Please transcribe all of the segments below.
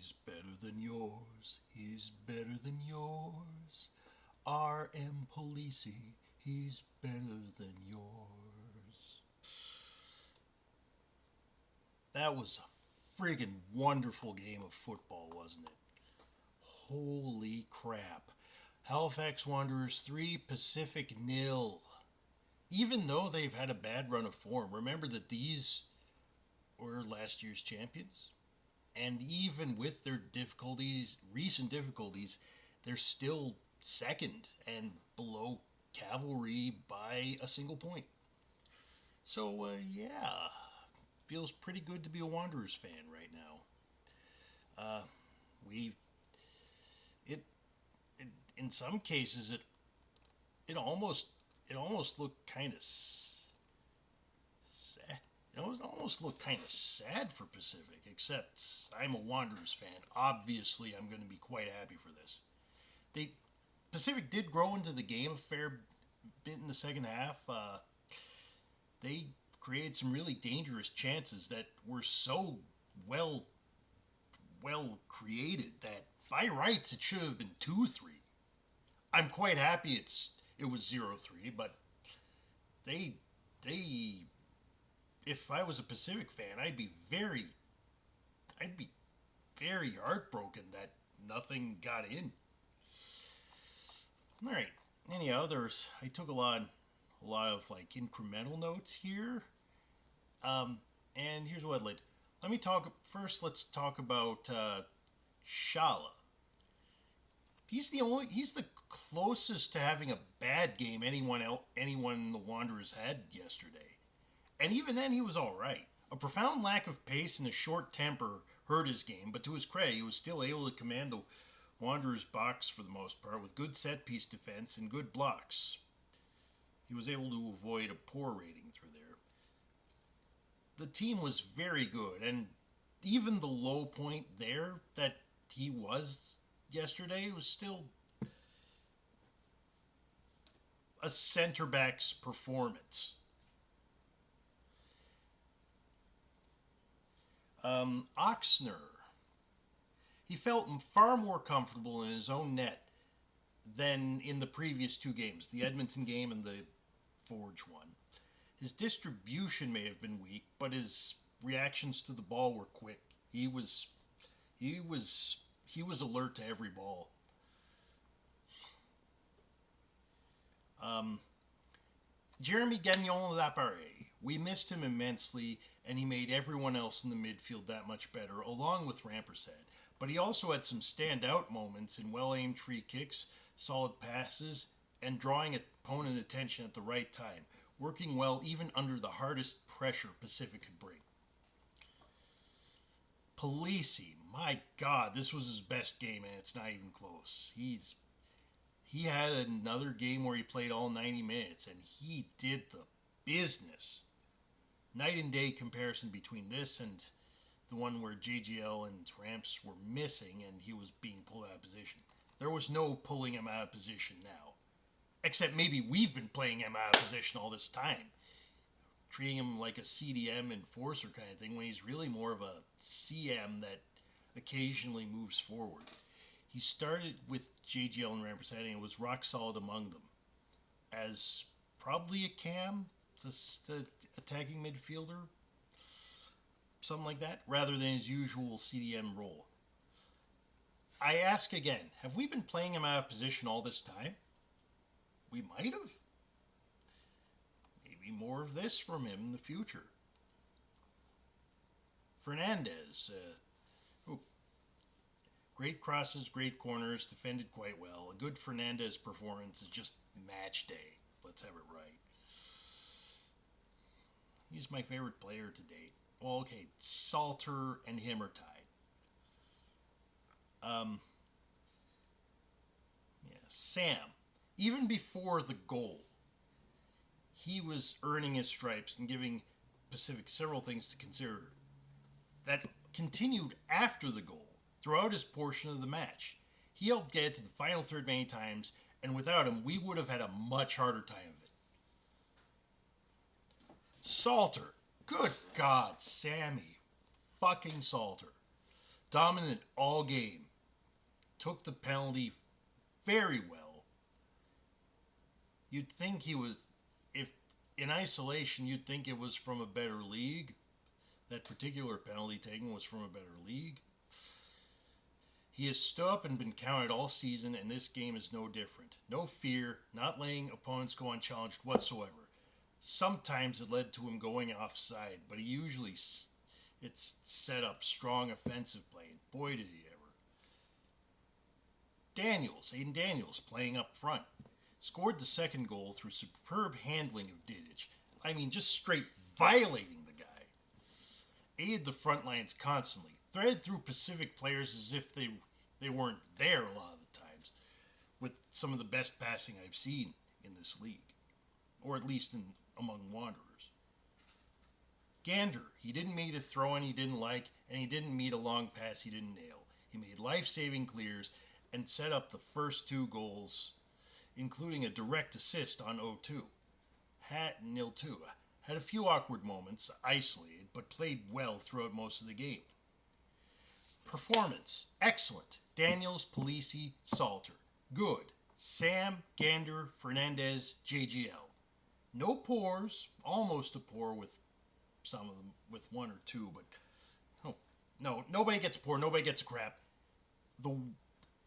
He's better than yours. He's better than yours. R.M. Policey. He's better than yours. That was a friggin' wonderful game of football, wasn't it? Holy crap. Halifax Wanderers 3, Pacific nil. Even though they've had a bad run of form, remember that these were last year's champions. And even with their difficulties, recent difficulties, they're still second and below Cavalry by a single point. So, yeah, feels pretty good to be a Wanderers fan right now. We, it, it, in some cases, it almost looked kind of sad. It almost looked kind of sad for Pacific, except I'm a Wanderers fan. Obviously, I'm going to be quite happy for this. Pacific did grow into the game a fair bit in the second half. They created some really dangerous chances that were so well created that by rights it should have been 2-3. I'm quite happy it was 0-3, but they if I was a Pacific fan, I'd be very heartbroken that nothing got in. All right. Anyhow, I took a lot of like incremental notes here. And here's what I'd like. Let's talk about Schaale. He's the closest to having a bad game anyone the Wanderers had yesterday. And even then he was all right. A profound lack of pace and a short temper hurt his game, but to his credit, he was still able to command the Wanderers' box for the most part with good set-piece defense and good blocks. He was able to avoid a poor rating through there. The team was very good, and even the low point there that he was yesterday was still a center back's performance. Oxner. He felt far more comfortable in his own net than in the previous two games, the Edmonton game and the Forge one. His distribution may have been weak, but his reactions to the ball were quick. He was alert to every ball. Jeremy Gagnon-Laparé. We missed him immensely, and he made everyone else in the midfield that much better, along with Rampersad. But he also had some standout moments in well-aimed free kicks, solid passes, and drawing opponent attention at the right time, working well even under the hardest pressure Pacific could bring. Policey, my God, this was his best game, and it's not even close. He had another game where he played all 90 minutes, and he did the business. Night and day comparison between this and the one where JGL and Ramps were missing and he was being pulled out of position. There was no pulling him out of position now. Except maybe we've been playing him out of position all this time. Treating him like a CDM enforcer kind of thing when he's really more of a CM that occasionally moves forward. He started with JGL and Rampersad and was rock solid among them. As probably a cam, just an attacking midfielder, something like that, rather than his usual CDM role. I ask again, have we been playing him out of position all this time? We might have. Maybe more of this from him in the future. Fernandez. Great crosses, great corners, defended quite well. A good Fernandez performance is just match day. Let's have it right. He's my favorite player to date. Well, okay, Salter and him are tied. Samb. Even before the goal, he was earning his stripes and giving Pacific several things to consider. That continued after the goal, throughout his portion of the match. He helped get it to the final third many times, and without him, we would have had a much harder time of it. Salter. Good God, Sammy. Fucking Salter. dominant all game. Took the penalty very well. You'd think he was, if in isolation, you'd think it was from a better league. That particular penalty taken was from a better league. He has stood up and been counted all season, and this game is no different. No fear, not letting opponents go unchallenged whatsoever. Sometimes it led to him going offside, but he usually it's set up strong offensive play, and boy did he ever. Aiden Daniels, playing up front, scored the second goal through superb handling of Didic. I mean, just straight violating the guy. Aided the front lines constantly, threaded through Pacific players as if they weren't there a lot of the times, with some of the best passing I've seen in this league, or at least among Wanderers. Gander, he didn't meet a throw-in he didn't like, and he didn't meet a long pass he didn't nail. He made life-saving clears and set up the first 2 goals, including a direct assist on 0-2. Had a few awkward moments, isolated, but played well throughout most of the game. Performance, excellent. Daniels, Polisi, Salter, good. Samb, Gander, Fernandez, JGL. No pours, almost a pour with some of them, with 1 or 2, but no, nobody gets a pour, nobody gets a crap.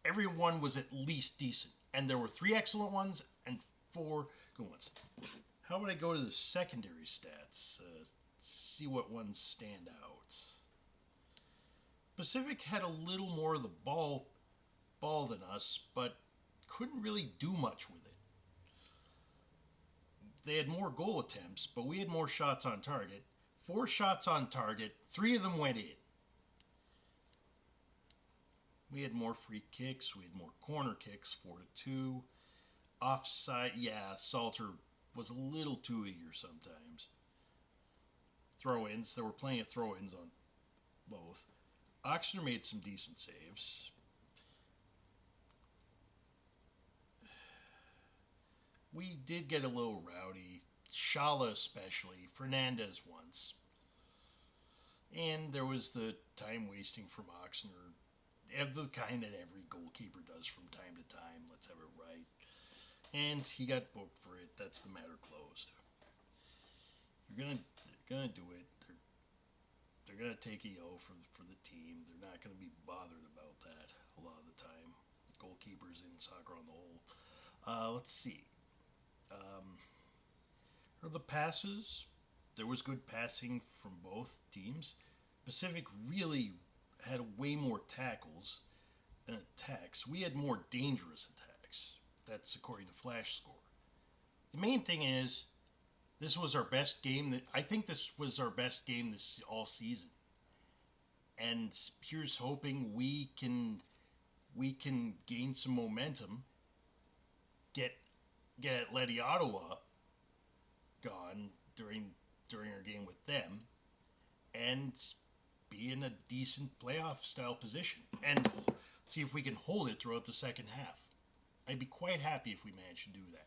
Everyone was at least decent, and there were 3 excellent ones and 4 good ones. How would I go to the secondary stats? See what ones stand out. Pacific had a little more of the ball than us, but couldn't really do much with it. They had more goal attempts, but we had more shots on target. 4 shots on target, 3 of them went in. We had more free kicks, we had more corner kicks, 4-2. Offside, yeah, Salter was a little too eager sometimes. Throw-ins, there were plenty of throw-ins on both. Oxner made some decent saves. We did get a little rowdy. Schaale especially. Fernandez once. And there was the time wasting from Oxner. Of the kind that every goalkeeper does from time to time. Let's have it right. And he got booked for it. That's the matter closed. They're gonna do it. They're gonna take EO for the team. They're not gonna be bothered about that a lot of the time. Goalkeepers in soccer on the whole. Let's see. For the passes, there was good passing from both teams. Pacific really had way more tackles and attacks. We had more dangerous attacks. That's according to Flash Score. The main thing is, this was our best game. I think this was our best game this all season. And here's hoping we can gain some momentum, get Letty Ottawa gone during our game with them, and be in a decent playoff style position, and see if we can hold it throughout the second half. I'd be quite happy if we managed to do that.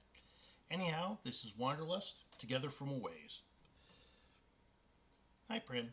Anyhow, this is Wanderlust, together from a ways. Hi, Prim.